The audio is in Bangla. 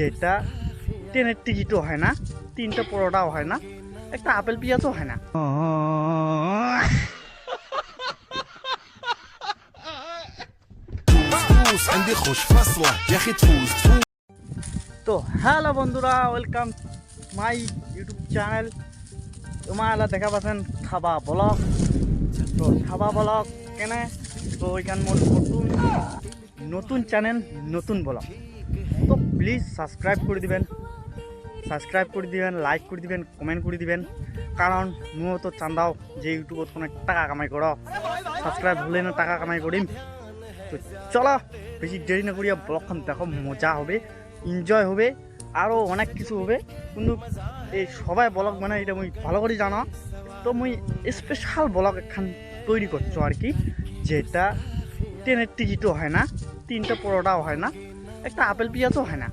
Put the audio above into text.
যেটা ট্রেনের টিকিটও হয় না, তিনটা পরোটাও হয় না, একটা আপেল পেঁয়াজও হয় না। عندي خوش فصلة يا اخي تفوز تفوز তো হ্যালো বন্ধুরা, ওয়েলকাম মাই ইউটিউব চ্যানেল। তোমার দেখা পাচ্ছেন থাবা ব্লগ। তো থাবা ব্লগ কেনে তো ওইখান মোট নতুন নতুন চ্যানেল, নতুন ব্লগ। তো প্লিজ সাবস্ক্রাইব করে দিবেন, লাইক করে দিবেন, কমেন্ট করে দিবেন। কারণ মূলত চান্দাও যে ইউটিউবত কোনো টাকা কামাই করো, সাবস্ক্রাইব হলে না টাকা কামাই করিম। তো চলো বেশি দেরি না করিয়া ব্লগখান দেখো, মজা হবে, এনজয় হবে, আরও অনেক কিছু হবে। কিন্তু এই সবাই ব্লগ মানে এটা মুই ভালো করে জানো। তো মুই স্পেশাল ব্লগ একখান তৈরি করছো আর কি, যেটা ট্রেনের টিকিটও হয় না, তিনটা পরোটাও হয় না, একটা আপেল পেঁয়াজও হয় না।